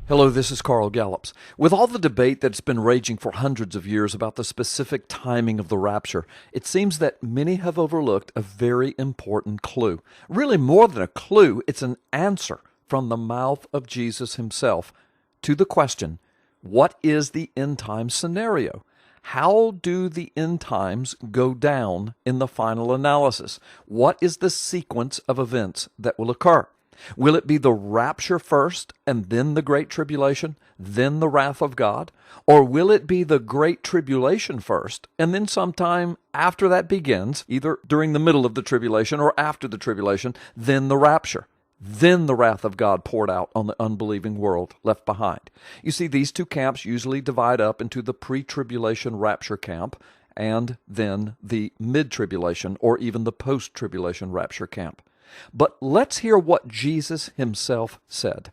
Hello, this is Carl Gallups. With all the debate that's been raging for hundreds of years about the specific timing of the rapture, it seems that many have overlooked a very important clue. Really, more than a clue, it's an answer from the mouth of Jesus himself to the question, what is the end time scenario? How do the end times go down in the final analysis? What is the sequence of events that will occur? Will it be the rapture first and then the great tribulation, then the wrath of God? Or will it be the great tribulation first and then sometime after that begins, either during the middle of the tribulation or after the tribulation, then the rapture? Then the wrath of God poured out on the unbelieving world left behind. You see, these two camps usually divide up into the pre-tribulation rapture camp and then the mid-tribulation or even the post-tribulation rapture camp. But let's hear what Jesus himself said.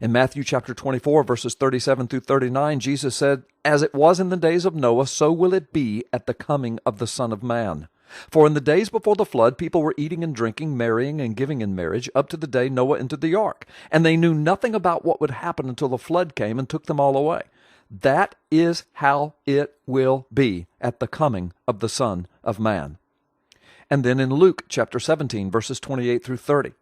In Matthew chapter 24, verses 37 through 39, Jesus said, "As it was in the days of Noah, so will it be at the coming of the Son of Man. For in the days before the flood, people were eating and drinking, marrying and giving in marriage, up to the day Noah entered the ark. And they knew nothing about what would happen until the flood came and took them all away. That is how it will be at the coming of the Son of Man." And then in Luke chapter 17, verses 28 through 30,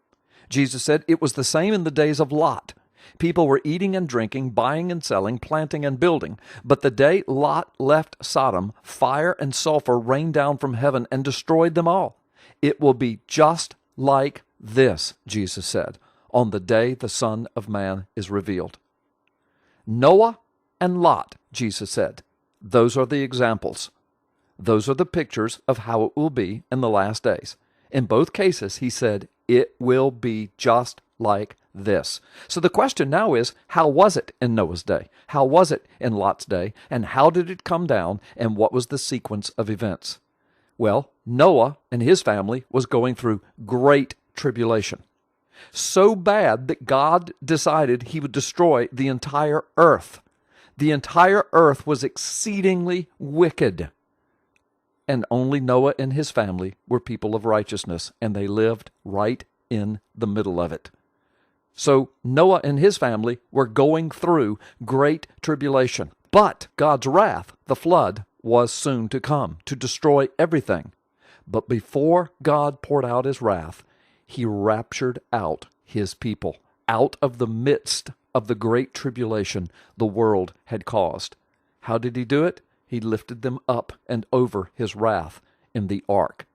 Jesus said, "It was the same in the days of Lot. People were eating and drinking, buying and selling, planting and building. But the day Lot left Sodom, fire and sulfur rained down from heaven and destroyed them all. It will be just like this," Jesus said, "on the day the Son of Man is revealed." Noah and Lot, Jesus said, those are the examples. Those are the pictures of how it will be in the last days. In both cases, he said, it will be just like this. So the question now is, how was it in Noah's day? How was it in Lot's day? And how did it come down? And what was the sequence of events? Well, Noah and his family was going through great tribulation. So bad that God decided he would destroy the entire earth. The entire earth was exceedingly wicked. And only Noah and his family were people of righteousness, and they lived right in the middle of it. So Noah and his family were going through great tribulation. But God's wrath, the flood, was soon to come to destroy everything. But before God poured out his wrath, he raptured out his people out of the midst of the great tribulation the world had caused. How did he do it? He lifted them up and over his wrath in the ark.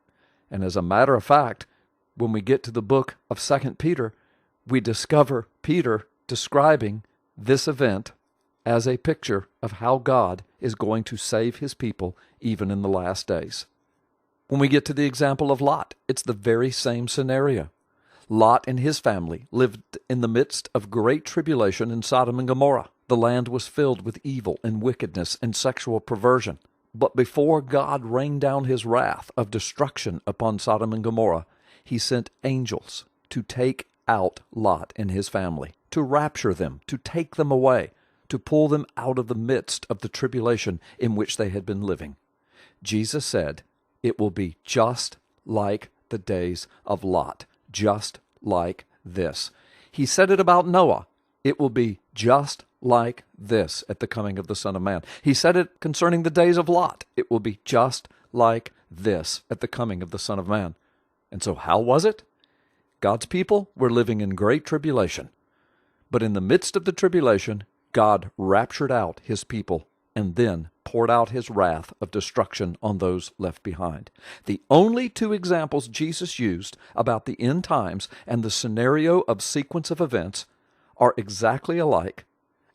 And as a matter of fact, when we get to the book of 2 Peter, we discover Peter describing this event as a picture of how God is going to save his people even in the last days. When we get to the example of Lot, it's the very same scenario. Lot and his family lived in the midst of great tribulation in Sodom and Gomorrah. The land was filled with evil and wickedness and sexual perversion. But before God rained down his wrath of destruction upon Sodom and Gomorrah, he sent angels to take out Lot and his family, to rapture them, to take them away, to pull them out of the midst of the tribulation in which they had been living. Jesus said, it will be just like the days of Lot, just like this. He said it about Noah. It will be just like this at the coming of the Son of Man. He said it concerning the days of Lot. It will be just like this at the coming of the Son of Man. And so how was it? God's people were living in great tribulation. But in the midst of the tribulation, God raptured out his people and then poured out his wrath of destruction on those left behind. The only two examples Jesus used about the end times and the scenario of sequence of events are exactly alike,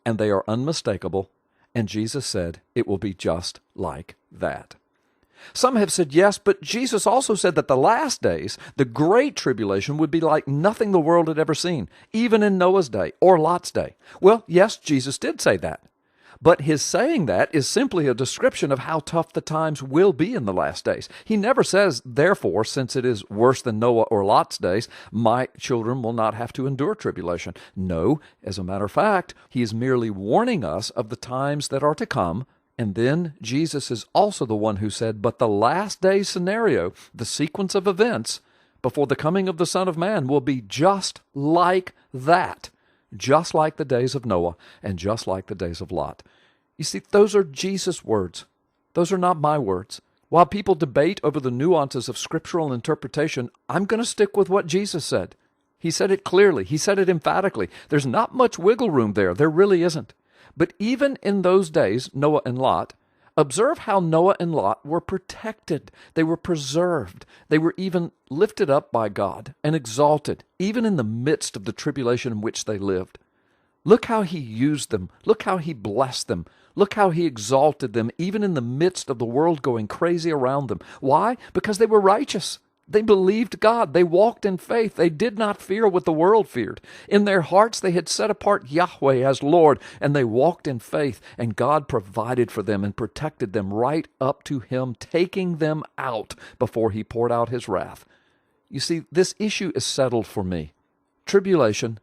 and they are unmistakable, and Jesus said it will be just like that. Some have said yes, but Jesus also said that the last days, the great tribulation, would be like nothing the world had ever seen, even in Noah's day or Lot's day. Well, yes, Jesus did say that. But his saying that is simply a description of how tough the times will be in the last days. He never says, therefore, since it is worse than Noah or Lot's days, my children will not have to endure tribulation. No, as a matter of fact, he is merely warning us of the times that are to come. And then Jesus is also the one who said, but the last day scenario, the sequence of events before the coming of the Son of Man, will be just like that. just like the days of Noah and just like the days of Lot. You see, those are Jesus' words. Those are not my words. While people debate over the nuances of scriptural interpretation, I'm going to stick with what Jesus said. He said it clearly. He said it emphatically. There's not much wiggle room there. There really isn't. But even in those days, Noah and Lot, observe how Noah and Lot were protected. They were preserved. They were even lifted up by God and exalted, even in the midst of the tribulation in which they lived. Look how he used them. Look how he blessed them. Look how he exalted them, even in the midst of the world going crazy around them. Why? Because they were righteous. They believed God. They walked in faith. They did not fear what the world feared. In their hearts, they had set apart Yahweh as Lord, and they walked in faith, and God provided for them and protected them right up to him, taking them out before he poured out his wrath. You see, this issue is settled for me. Tribulation,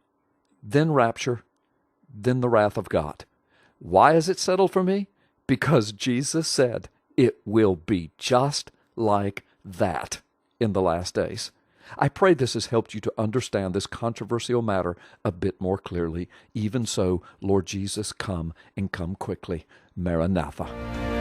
then rapture, then the wrath of God. Why is it settled for me? Because Jesus said it will be just like that in the last days. I pray this has helped you to understand this controversial matter a bit more clearly. Even so, Lord Jesus, come and come quickly. Maranatha.